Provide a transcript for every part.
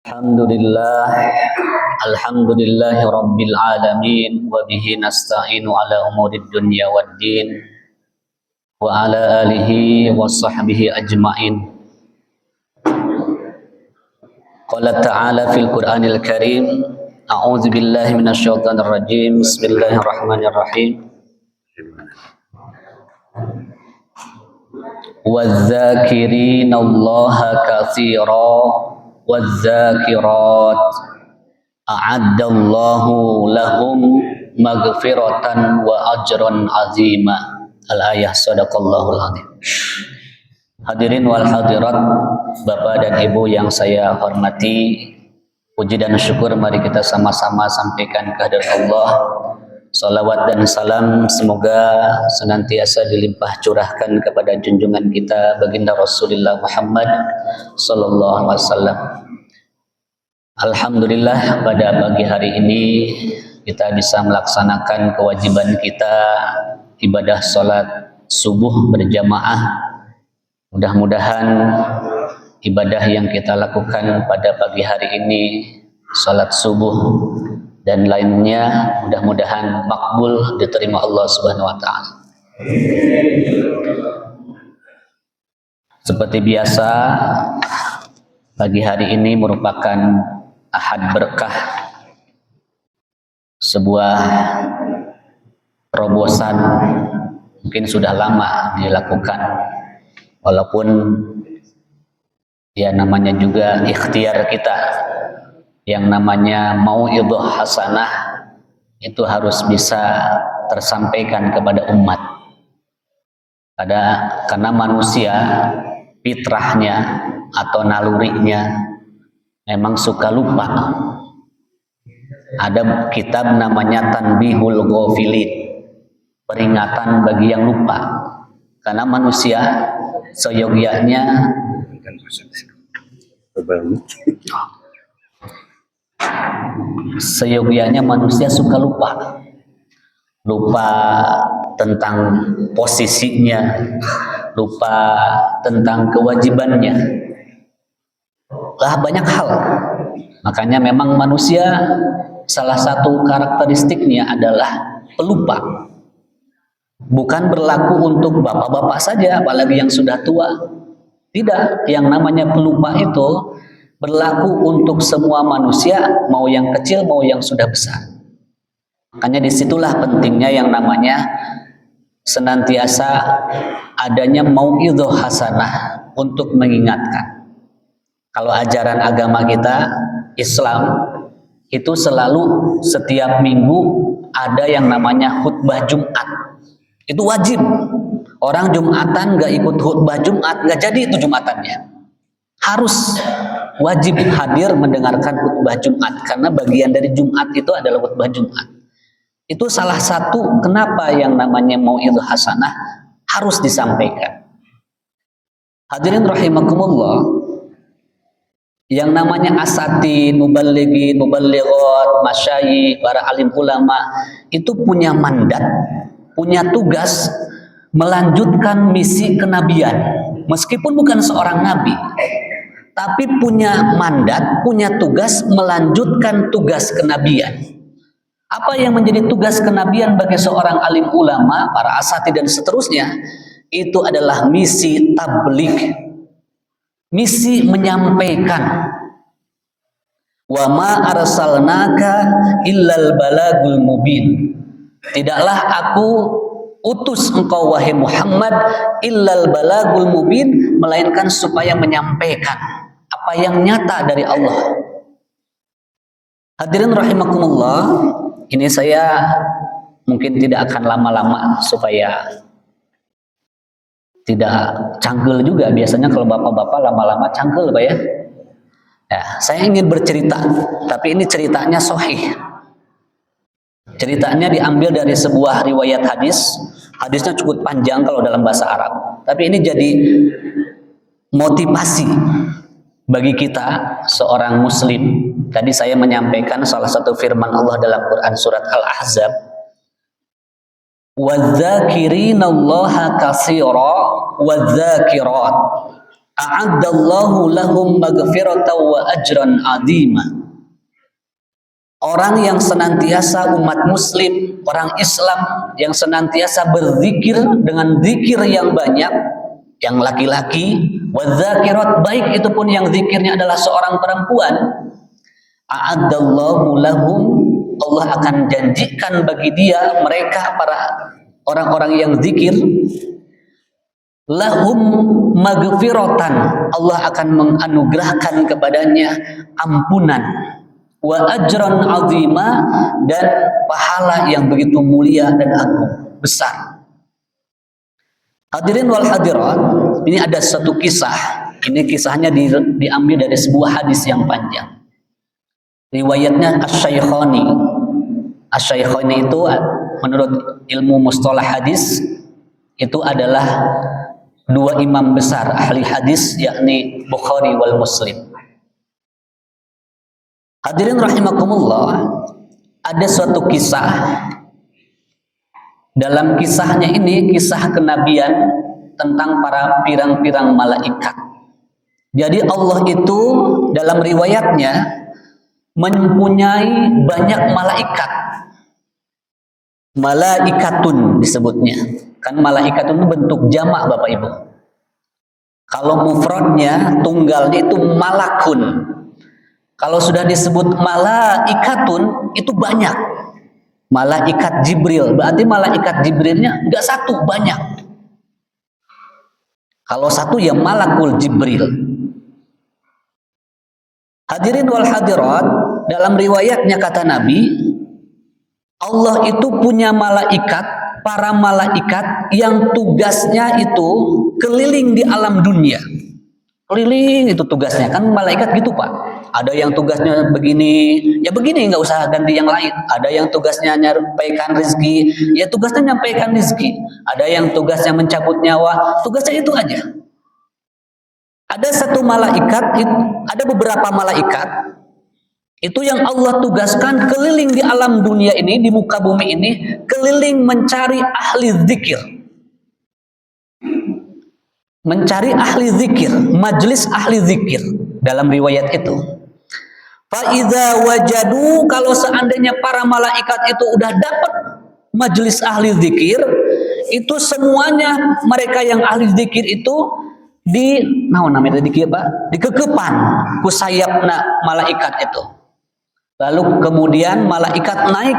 Alhamdulillah, alhamdulillahi rabbil alamin wa bihi nasta'inu ala umurid dunya waddin wa ala alihi wa sahbihi ajma'in. Qala ta'ala fil Qur'anil Karim, a'udzu billahi minasyaitonir rajim. Bismillahirrahmanirrahim. Wadz-dzakirina Allaha katsira wadz-dzakirat a'addallahu lahum maghfiratan wa ajran azima. Al-ayah, sadaqallahul azim. Hadirin wal hadirat, Bapak dan Ibu yang saya hormati, puji dan syukur mari kita sama-sama sampaikan kehadirat Allah. Salawat dan salam semoga senantiasa dilimpah curahkan kepada junjungan kita baginda Rasulullah Muhammad sallallahu alaihi wasallam. Alhamdulillah, pada pagi hari ini kita bisa melaksanakan kewajiban kita ibadah salat subuh berjamaah. Mudah-mudahan ibadah yang kita lakukan pada pagi hari ini, salat subuh dan lainnya, mudah-mudahan makbul diterima Allah Subhanahu wa taala. Seperti biasa, pagi hari ini merupakan Ahad berkah, sebuah terobosan mungkin sudah lama dilakukan, walaupun ya namanya juga ikhtiar kita. Yang namanya mau'idhah hasanah itu harus bisa tersampaikan kepada umat. Karena manusia fitrahnya atau nalurinya memang suka lupa. Ada kitab namanya Tanbihul Ghafilin, peringatan bagi yang lupa. Karena manusia seyogyanya manusia suka lupa tentang posisinya, lupa tentang kewajibannya, banyak hal. Makanya memang manusia salah satu karakteristiknya adalah pelupa. Bukan berlaku untuk bapak-bapak saja, apalagi yang sudah tua. Tidak, yang namanya pelupa itu berlaku untuk semua manusia, mau yang kecil mau yang sudah besar. Makanya disitulah pentingnya yang namanya senantiasa adanya mau'idhah hasanah untuk mengingatkan. Kalau ajaran agama kita Islam itu selalu setiap minggu ada yang namanya khutbah Jumat. Itu wajib. Orang Jumatan gak ikut khutbah Jumat, gak jadi itu Jumatannya. Harus wajib hadir mendengarkan khutbah Jumat, karena bagian dari Jumat itu adalah khutbah Jumat. Itu salah satu kenapa yang namanya mau'idhah hasanah harus disampaikan. Hadirin rahimakumullah, yang namanya asatidz, muballighin, muballighat, masyayikh, para alim ulama itu punya mandat, punya tugas melanjutkan misi kenabian. Meskipun bukan seorang nabi, tapi punya mandat, punya tugas melanjutkan tugas kenabian. Apa yang menjadi tugas kenabian bagi seorang alim ulama, para asatidz dan seterusnya, itu adalah misi tabligh, misi menyampaikan. Wa ma arsalnaka illal balagul mubin. Tidaklah aku utus engkau wahai Muhammad illal balagul mubin, melainkan supaya menyampaikan apa yang nyata dari Allah. Hadirin rahimakumullah, ini saya mungkin tidak akan lama-lama supaya tidak cangkel juga. Biasanya kalau bapak-bapak lama-lama cangkel, Pak ya. Ya, saya ingin bercerita, tapi ini ceritanya sahih. Ceritanya diambil dari sebuah riwayat hadis. Hadisnya cukup panjang kalau dalam bahasa Arab, tapi ini jadi motivasi bagi kita seorang muslim. Tadi saya menyampaikan salah satu firman Allah dalam Quran surat Al-Ahzab, وَالذَّاكِرِينَ اللَّهَ كَثِيرًا وَالذَّاكِرَاتِ a'addallahu lahum maghfiratan wa ajran 'azima. Orang yang senantiasa umat muslim, orang Islam yang senantiasa berzikir dengan zikir yang banyak, yang laki-laki, wadzakirat, baik itu pun yang zikirnya adalah seorang perempuan, a'addallahu lahum, Allah akan janjikan bagi dia, mereka para orang-orang yang zikir, lahum maghfiratan, Allah akan menganugerahkan kepadanya ampunan, wa ajran azima, dan pahala yang begitu mulia dan agung, besar. Hadirin wal hadirat, ini ada satu kisah. Ini kisahnya diambil dari sebuah hadis yang panjang. Riwayatnya Asy-Syaikhani. Asy-Syaikhani itu menurut ilmu mustalah hadis itu adalah dua imam besar ahli hadis, yakni Bukhari wal Muslim. Hadirin rahimakumullah, ada suatu kisah. Dalam kisahnya ini kisah kenabian tentang para pirang-pirang malaikat. Jadi Allah itu dalam riwayatnya mempunyai banyak malaikat. Malaikatun disebutnya. Kan malaikatun itu bentuk jamak Bapak Ibu. Kalau mufradnya, tunggalnya itu malakun. Kalau sudah disebut malaikatun, itu banyak. Malaikat Jibril, berarti malaikat Jibrilnya enggak satu, banyak. Kalau satu ya malakul Jibril. Hadirin wal hadirat, dalam riwayatnya kata Nabi, Allah itu punya malaikat, para malaikat yang tugasnya itu keliling di alam dunia. Keliling itu tugasnya, kan malaikat gitu Pak. Ada yang tugasnya begini, ya begini, nggak usah ganti yang lain. Ada yang tugasnya nyampaikan rezeki, ya tugasnya nyampaikan rezeki. Ada yang tugasnya mencabut nyawa, tugasnya itu aja. Ada satu malaikat, ada beberapa malaikat itu yang Allah tugaskan keliling di alam dunia ini, di muka bumi ini, keliling mencari ahli zikir. Mencari ahli zikir, majelis ahli zikir dalam riwayat itu. Fa'idza wajadu, kalau seandainya para malaikat itu udah dapat majelis ahli zikir, itu semuanya mereka yang ahli zikir itu dikekepan ku sayapna malaikat itu. Lalu kemudian malaikat naik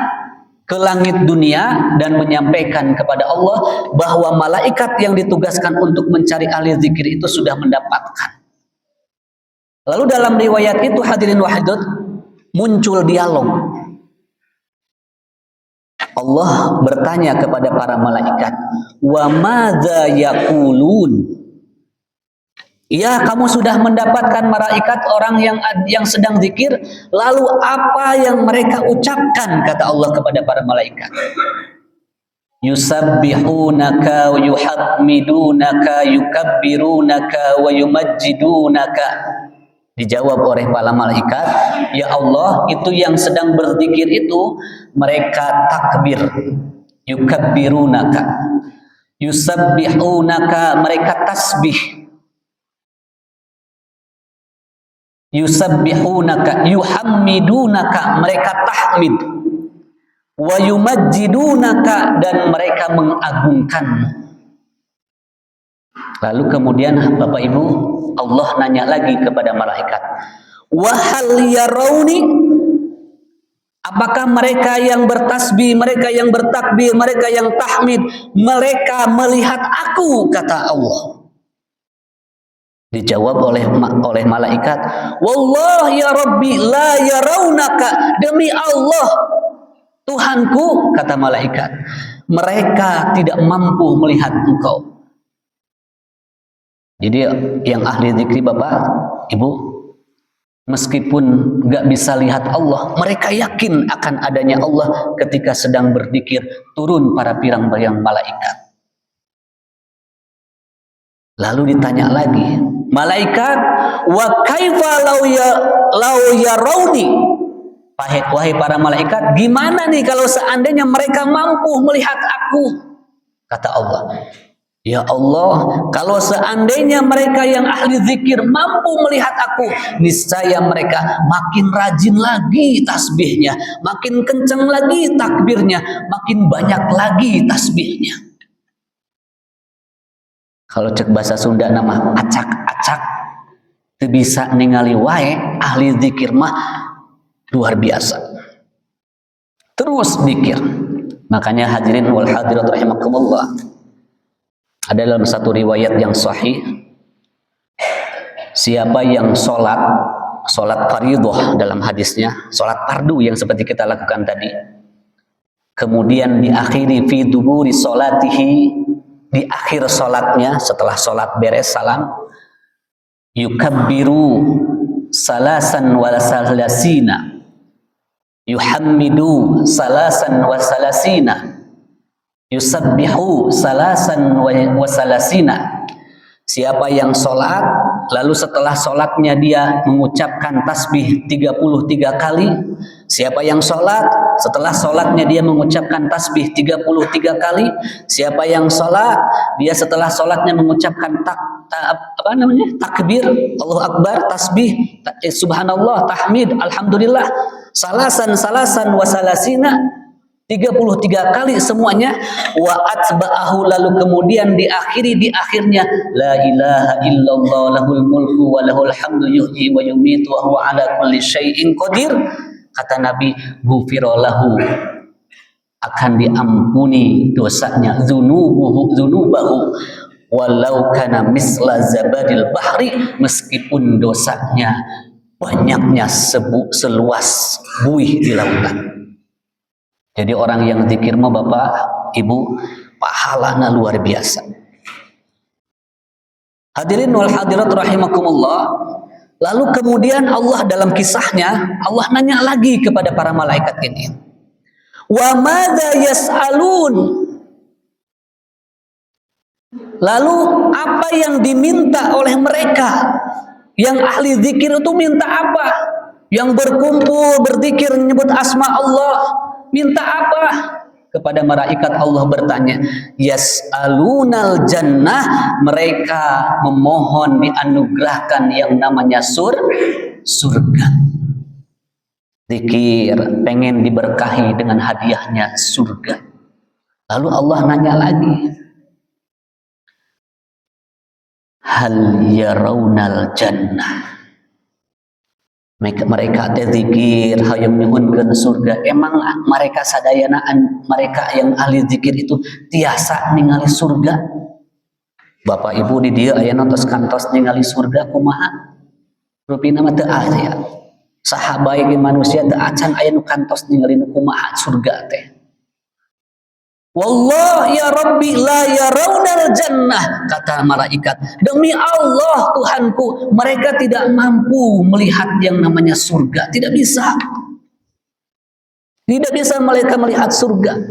ke langit dunia dan menyampaikan kepada Allah bahwa malaikat yang ditugaskan untuk mencari ahli zikir itu sudah mendapatkan. Lalu dalam riwayat itu hadirin wahidut muncul dialog. Allah bertanya kepada para malaikat, "Wa madza yaqulun?" Ya, kamu sudah mendapatkan malaikat orang yang sedang zikir, lalu apa yang mereka ucapkan, kata Allah kepada para malaikat. Yusabbihunaka wa yuhamidunaka yukabbirunaka wa yumajjidunaka. Dijawab oleh para malaikat, ya Allah, itu yang sedang berzikir itu mereka takbir, yukabbirunaka, yusabbihunaka, mereka tasbih, yusabbihunaka, yuhammidunaka, mereka tahmid, wa yumajjidunaka, dan mereka mengagungkan. Lalu kemudian Bapak Ibu, Allah nanya lagi kepada malaikat, wa hal yarawni, apakah mereka yang bertasbih, mereka yang bertakbir, mereka yang tahmid, mereka melihat aku, kata Allah. Dijawab oleh malaikat, wallah ya Rabbi la yarawnaka, demi Allah Tuhanku, kata malaikat, mereka tidak mampu melihat engkau. Jadi yang ahli zikri Bapak Ibu, meskipun nggak bisa lihat Allah, mereka yakin akan adanya Allah ketika sedang berzikir, turun para pirang-pirang malaikat. Lalu ditanya lagi, malaikat, wa kaifa law yarawni, wahai para malaikat, gimana nih kalau seandainya mereka mampu melihat aku, kata Allah. Ya Allah, kalau seandainya mereka yang ahli zikir mampu melihat aku, niscaya mereka makin rajin lagi tasbihnya, makin kencang lagi takbirnya, makin banyak lagi tasbihnya. Kalau cek bahasa Sunda nama acak-acak, itu bisa ningali wae ahli zikir mah luar biasa. Terus zikir. Makanya hadirin wal hadirat rahimakumullah. Ada dalam satu riwayat yang sahih, siapa yang sholat fardhu dalam hadisnya, sholat fardu yang seperti kita lakukan tadi, kemudian diakhiri fi duburi sholatihi, di akhir sholatnya setelah sholat beres salam, yukabbiru salasan wa salasina, yuhammidu salasan wa salasina, yusabbihu salasan wa salasina. Siapa yang sholat lalu setelah sholatnya dia mengucapkan tasbih 33 kali, siapa yang sholat setelah sholatnya dia mengucapkan tasbih 33 kali, siapa yang sholat dia setelah sholatnya mengucapkan takbir, Allahu Akbar, tasbih, subhanallah, tahmid, alhamdulillah, salasan wa salasina, 33 kali semuanya, wa atba'ahu, lalu kemudian diakhiri di akhirnya la ilaha illallah lahul mulku wa lahul hamdu yuhyi wa yumitu wa huwa ala kulli syai'in qadir. Kata Nabi, ghufira lahu, akan diampuni dosanya, dzunubahu walau kana misla zabadil bahri, meskipun dosanya banyaknya seluas buih di lautan. Jadi orang yang zikir mah Bapak, Ibu, pahalanya luar biasa. Hadirin wal hadirat rahimakumullah. Lalu kemudian Allah dalam kisahnya, Allah nanya lagi kepada para malaikat ini. Wa madza yas'alun? Lalu apa yang diminta oleh mereka? Yang ahli zikir itu minta apa? Yang berkumpul berzikir menyebut asma Allah minta apa? Kepada malaikat Allah bertanya, yas'alunal jannah, mereka memohon dianugerahkan yang namanya surga. Zikir, pengen diberkahi dengan hadiahnya surga. Lalu Allah nanya lagi, hal yarawnal jannah, mereka zikir hayang nyuhunkeun surga, emang mereka sadayanaan mereka yang ahli zikir itu tiasa ningali surga? Bapak Ibu di dieu aya tos kantos ningali surga kumaha? Rupina mah teu aya. Saha bae ge manusia teu acan aya nu kantos ningali nu kumaha surga teh. Wallah ya Rabbi la yarawnal jannah, kata malaikat, demi Allah Tuhanku, mereka tidak mampu melihat yang namanya surga, tidak bisa mereka melihat surga.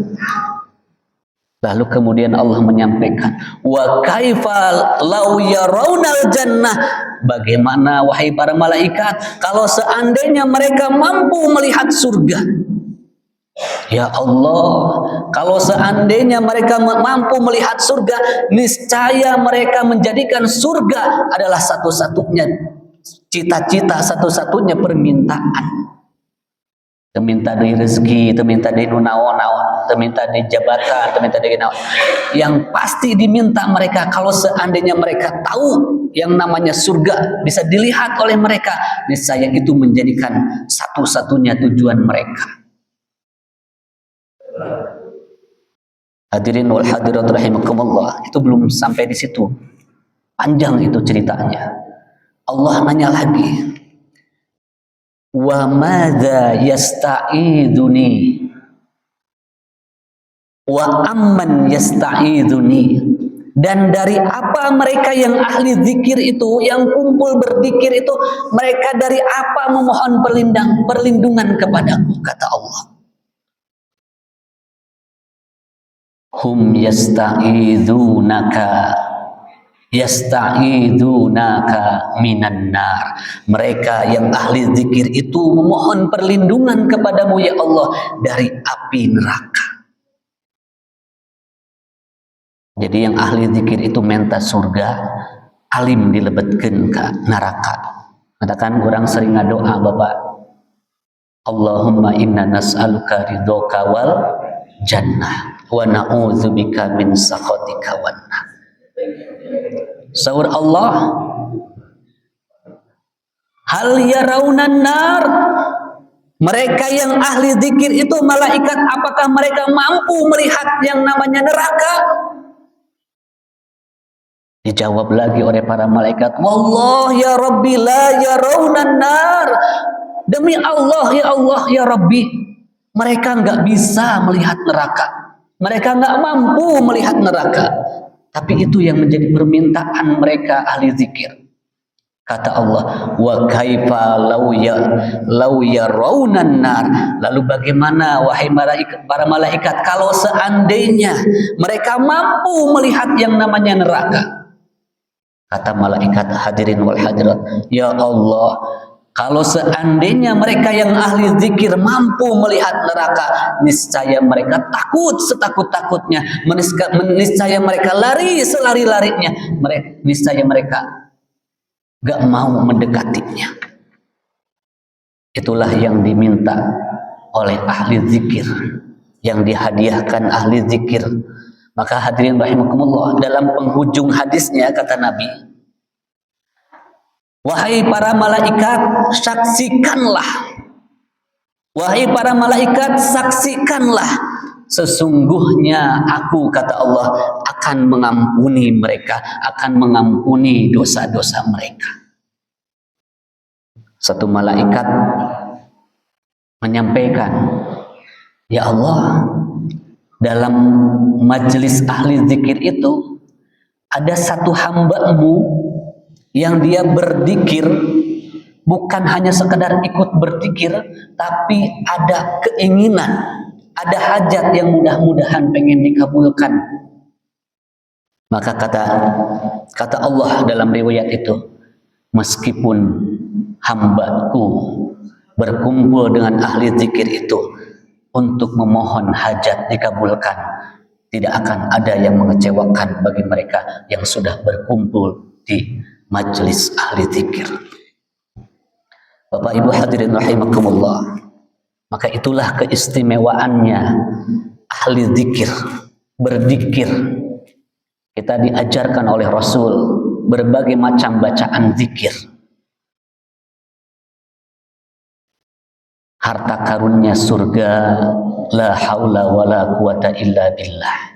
Lalu kemudian Allah menyampaikan, wa kaifa law yarawnal jannah, bagaimana wahai para malaikat kalau seandainya mereka mampu melihat surga? Ya Allah, kalau seandainya mereka mampu melihat surga, niscaya mereka menjadikan surga adalah satu-satunya cita-cita, satu-satunya permintaan. Teminta dari rezeki, teminta dari naon-naon, teminta dari jabatan, teminta dari naon. Yang pasti diminta mereka kalau seandainya mereka tahu yang namanya surga bisa dilihat oleh mereka, niscaya itu menjadikan satu-satunya tujuan mereka. Hadirin wal hadirat rahimakumullah, itu belum sampai di situ. Panjang itu ceritanya. Allah nanya lagi, wa madza yasta'iduni wa amman yasta'iduni, dan dari apa mereka yang ahli zikir itu, yang kumpul berzikir itu, mereka dari apa memohon perlindungan kepadaku, kata Allah. Hum yasta'idunaka minan nar, mereka yang ahli zikir itu memohon perlindungan kepadamu ya Allah dari api neraka. Jadi yang ahli zikir itu menta surga, alim dilebetkeun ka neraka. Katakan orang sering ngadoa Bapak, Allahumma inna nas'aluka ridhoka wal jannah wa na'udzubika min sakhatika wan nar. Saur Allah, hal yarawnan nar, mereka yang ahli zikir itu malaikat, apakah mereka mampu melihat yang namanya neraka? Dijawab lagi oleh para malaikat, wallah ya Rabbi la yarawnan nar, demi Allah ya Rabbi, mereka nggak bisa melihat neraka, mereka nggak mampu melihat neraka. Tapi itu yang menjadi permintaan mereka ahli zikir. Kata Allah, wa kaifa law yarawnan nar, lalu bagaimana wahai para malaikat kalau seandainya mereka mampu melihat yang namanya neraka? Kata malaikat hadirin wal hadirat, ya Allah, kalau seandainya mereka yang ahli zikir mampu melihat neraka, niscaya mereka takut setakut-takutnya, niscaya mereka lari selari-larinya, niscaya mereka gak mau mendekatinya. Itulah yang diminta oleh ahli zikir, yang dihadiahkan ahli zikir. Maka hadirin rahimakumullah, dalam penghujung hadisnya kata Nabi, wahai para malaikat, saksikanlah. Wahai para malaikat, saksikanlah. Sesungguhnya aku, kata Allah, akan mengampuni mereka, akan mengampuni dosa-dosa mereka. Satu malaikat menyampaikan, ya Allah, dalam majelis ahli zikir itu ada satu hamba-Mu yang dia berzikir bukan hanya sekedar ikut berzikir, tapi ada keinginan, ada hajat yang mudah-mudahan pengen dikabulkan. Maka kata Allah dalam riwayat itu, meskipun hambaku berkumpul dengan ahli zikir itu untuk memohon hajat dikabulkan, tidak akan ada yang mengecewakan bagi mereka yang sudah berkumpul di majelis ahli zikir. Bapak Ibu hadirin rahimakumullah, maka itulah keistimewaannya ahli zikir, berzikir. Kita diajarkan oleh Rasul berbagai macam bacaan zikir. Harta karunnya surga, la haula wala quwata illa billah.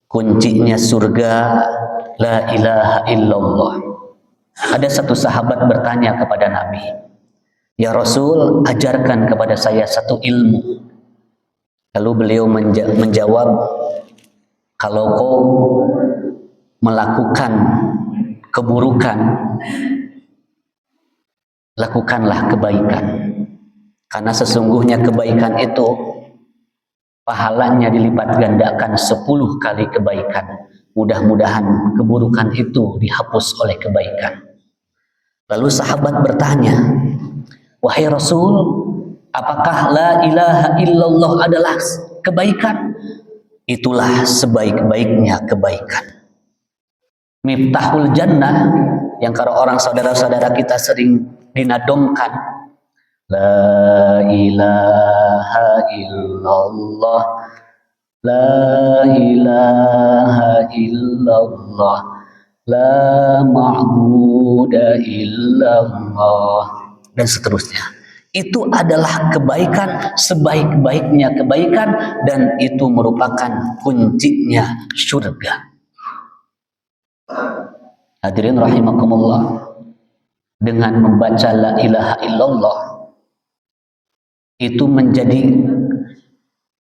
Kuncinya surga, la ilaha illallah. Ada satu sahabat bertanya kepada Nabi, ya Rasul, ajarkan kepada saya satu ilmu. Lalu beliau menjawab, kalau kau melakukan keburukan, lakukanlah kebaikan. Karena sesungguhnya kebaikan itu pahalanya dilipat gandakan 10 kali kebaikan. Mudah-mudahan keburukan itu dihapus oleh kebaikan. Lalu sahabat bertanya, wahai Rasul, apakah la ilaha illallah adalah kebaikan? Itulah sebaik-baiknya kebaikan. Miftahul jannah, yang kalau orang saudara-saudara kita sering dinadomkan, la ilaha illallah, la ilaha illallah, la ma'buda illallah, dan seterusnya. Itu adalah kebaikan, sebaik-baiknya kebaikan, dan itu merupakan kuncinya surga. Hadirin rahimakumullah, dengan membaca la ilaha illallah, itu menjadi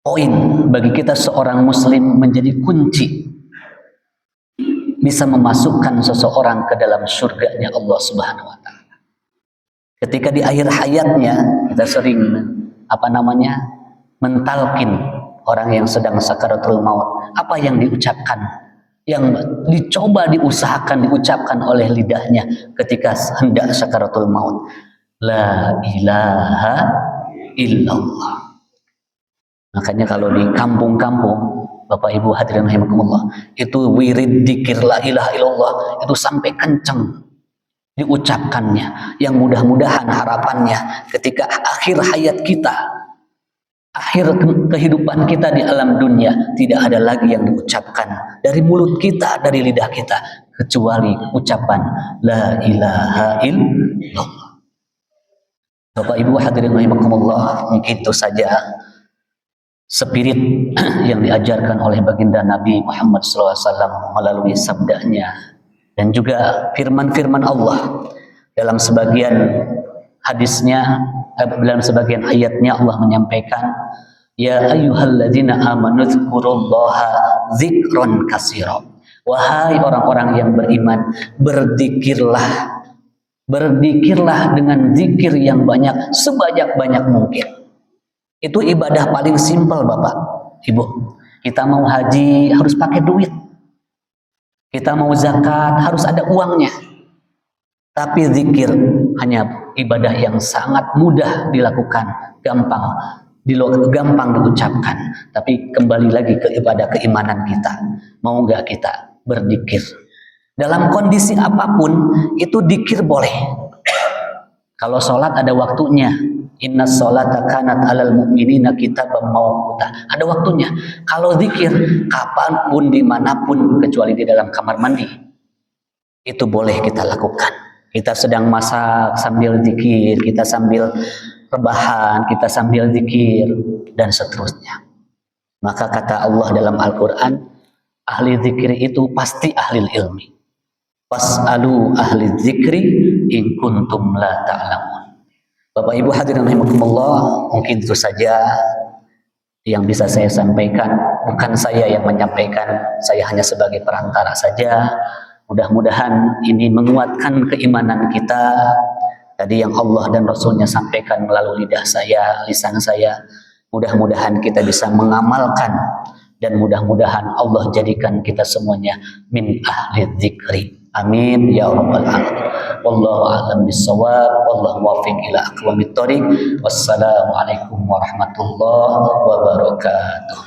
poin bagi kita seorang muslim, menjadi kunci bisa memasukkan seseorang ke dalam surganya Allah Subhanahu wa taala. Ketika di akhir hayatnya kita sering mentalkin orang yang sedang sakaratul maut, apa yang diucapkan, yang dicoba diusahakan diucapkan oleh lidahnya ketika hendak sakaratul maut, la ilaha illallah. Makanya kalau di kampung-kampung Bapak Ibu hadirin rahimakumullah, itu wirid dzikir la ilaha illallah itu sampai kenceng diucapkannya, yang mudah-mudahan harapannya ketika akhir hayat kita, akhir kehidupan kita di alam dunia, tidak ada lagi yang diucapkan dari mulut kita, dari lidah kita, kecuali ucapan la ilaha illallah. Bapak Ibu hadirin rahimakumullah, mungkin itu saja spirit yang diajarkan oleh baginda Nabi Muhammad SAW melalui sabdanya dan juga firman-firman Allah. Dalam sebagian hadisnya, dalam sebagian ayatnya Allah menyampaikan, ya ayyuhalladzina amanu dzkurullaha dzikron katsira. Wahai orang-orang yang beriman, berzikirlah dengan zikir yang banyak, sebanyak-banyak mungkin. Itu ibadah paling simpel Bapak, Ibu. Kita mau haji harus pakai duit. Kita mau zakat harus ada uangnya. Tapi zikir hanya ibadah yang sangat mudah dilakukan, gampang diucapkan. Tapi kembali lagi ke ibadah keimanan kita. Mau nggak kita berzikir? Dalam kondisi apapun itu zikir boleh. Kalau sholat ada waktunya. Inna sholata kanat alal mu'minina kitaban mawquta. Ada waktunya. Kalau zikir kapanpun dimanapun kecuali di dalam kamar mandi, itu boleh kita lakukan. Kita sedang masak sambil zikir, kita sambil rebahan, kita sambil zikir dan seterusnya. Maka kata Allah dalam Al-Quran, ahli zikir itu pasti ahli ilmi. Fas'alu ahli zikri in kuntum la ta'lamun. Bapak Ibu hadirin rahimakumullah, mungkin itu saja yang bisa saya sampaikan. Bukan saya yang menyampaikan, saya hanya sebagai perantara saja. Mudah-mudahan ini menguatkan keimanan kita. Tadi yang Allah dan Rasulnya sampaikan melalui lidah saya, lisan saya. Mudah-mudahan kita bisa mengamalkan dan mudah-mudahan Allah jadikan kita semuanya min ahli dzikri. Amin ya rabbal alamin. Wallahu a'lam bissawab. Wallahu muwaffiq ila aqwamit thoriq. Wassalamualaikum warahmatullahi wabarakatuh.